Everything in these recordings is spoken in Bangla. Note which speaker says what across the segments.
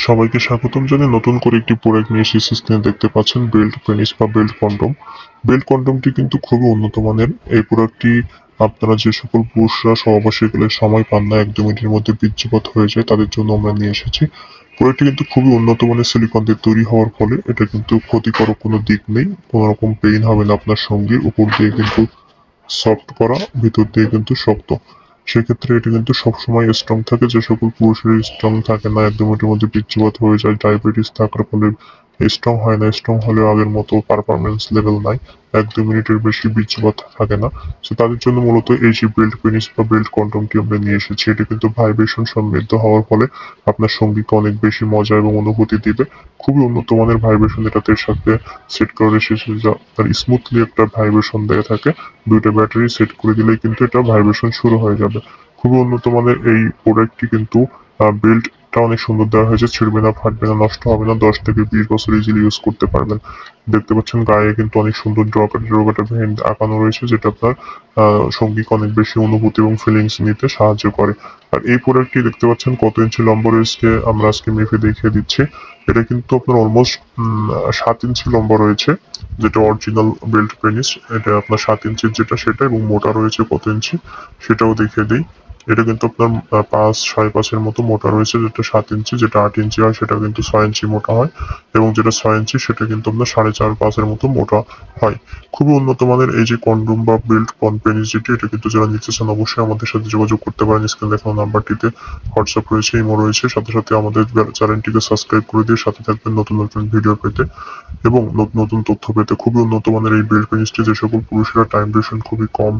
Speaker 1: সবাইকে স্বাগতম জানিয়ে নতুন করে একটি প্রোডাক্ট নিয়ে এসেছি। স্ক্রিনে দেখতে পাচ্ছেন বেল্ট পেনিস বা বেল্ট কন্ডম। বেল্ট কন্ডমটি কিন্তু খুবই উন্নত মানের। এই প্রোডাক্টটি আপনারা যে সকল পুরুষরা সহবাসে গেলে সময় পান না, 1-2 মিনিটের মধ্যে বীর্যপাত হয়ে যায়, তাদের জন্য আমরা নিয়ে এসেছি। প্রোডাক্টটি কিন্তু খুবই উন্নত মানের সিলিকন দিয়ে তৈরি হওয়ার ফলে এটা কিন্তু ক্ষতিকর কোনো দিক নেই। কোনো রকম পেইন হবে না আপনার সঙ্গীর। উপর দিয়ে কিন্তু সফট করা, ভিতর দিয়ে কিন্তু শক্ত। সেক্ষেত্রে এটি কিন্তু সবসময় স্ট্রং থাকে। যে সকল পুরুষের স্ট্রং থাকে না, 1-2 মিনিটের মধ্যে বীর্যপাত হয়ে যায়, ডায়াবেটিস থাকার ফলে স্ট্রং হয় না, স্ট্রং হলেও আগের মতো পারফরমেন্স লেভেল নাই, 1-2 মিনিটের বেশি বীর্যপাত থাকে না। তো তাদের জন্য মূলত এই যে বেল্ট পেনিস বা বেল্ট কন্ডমটি আমরা নিয়ে এসেছি, এটি কিন্তু ভাইব্রেশন সমৃদ্ধ হওয়ার ফলে আপনার সঙ্গীকে অনেক বেশি মজা এবং অনুভূতি দিবে। খুবই উন্নত মানের ভাইব্রেশন এটাতে সাথে সেট করে এসেছে, যা আপনার স্মুথলি একটা ভাইব্রেশন দিয়ে থাকে। 2টা ব্যাটারি সেট করে দিলেই কিন্তু এটা ভাইব্রেশন শুরু হয়ে যাবে। খুবই উন্নত মানের এই প্রোডাক্টটি কিন্তু বেল্টটা অনেক সুন্দর দেওয়া হয়েছে, ছিঁড়বে না, ফাটবে না, নষ্ট হবে না, 10 থেকে 20 বছর ইজিলি ইউজ করতে পারবেন। দেখতে পাচ্ছেন গায়ে কিন্তু অনেক সুন্দর ড্রগাটা ভেন্ট আঁকানো রয়েছে, যেটা আপনার সঙ্গীকে অনেক বেশি অনুভূতি এবং ফিলিংস নিতে সাহায্য করে। আর এই প্রোডাক্টটি দেখতে পাচ্ছেন কত ইঞ্চি লম্বা রয়েছে, আমরা আজকে মেপে দেখিয়ে দিচ্ছি। এটা কিন্তু আপনার অলমোস্ট 7 ইঞ্চি লম্বা রয়েছে, যেটা অরিজিনাল বেল্ট পেনিস। এটা আপনার 7 ইঞ্চির যেটা সেটা, এবং মোটা রয়েছে কত ইঞ্চি সেটাও দেখিয়ে দিই। এটা কিন্তু আপনার 5-5.5 মতো মোটা রয়েছে, যেটা 7 ইঞ্চি। যেটা 8 ইঞ্চি হয় সেটা কিন্তু 6 ইঞ্চি মোটা হয়, এবং যেটা 6 ইঞ্চি সেটা কিন্তু আপনার 4.5-5 মতো মোটা হয়। খুবই উন্নত মানের এই যে কন্ডোম বা বেল্ট পেনিস যেটি, এটা কিন্তু যারা নিতে চান অবশ্যই আমাদের সাথে যোগাযোগ করতে পারেন। স্ক্রিনে দেখানো নাম্বারটিতে হোয়াটসঅ্যাপ রয়েছে, ইমো রয়েছে। সাথে সাথে আমাদের চ্যানেলটিকে সাবস্ক্রাইব করে দিয়ে সাথে থাকবেন নতুন নতুন ভিডিও পেতে এবং নতুন নতুন তথ্য পেতে। খুবই উন্নত মানের এই বেল্ট পেনিসটি যে সকল পুরুষেরা টাইম ডিউরেশন খুবই কম,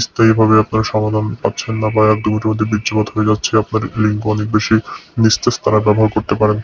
Speaker 1: স্থায়ীভাবে আপনারা সমাধান পাচ্ছেন না, বা 1-2 মিনিটের মধ্যে বীর্যপাত হয়ে যাচ্ছে, আপনার লিঙ্গ অনেক বেশি নিস্তেজ, তারা ব্যবহার করতে পারেন।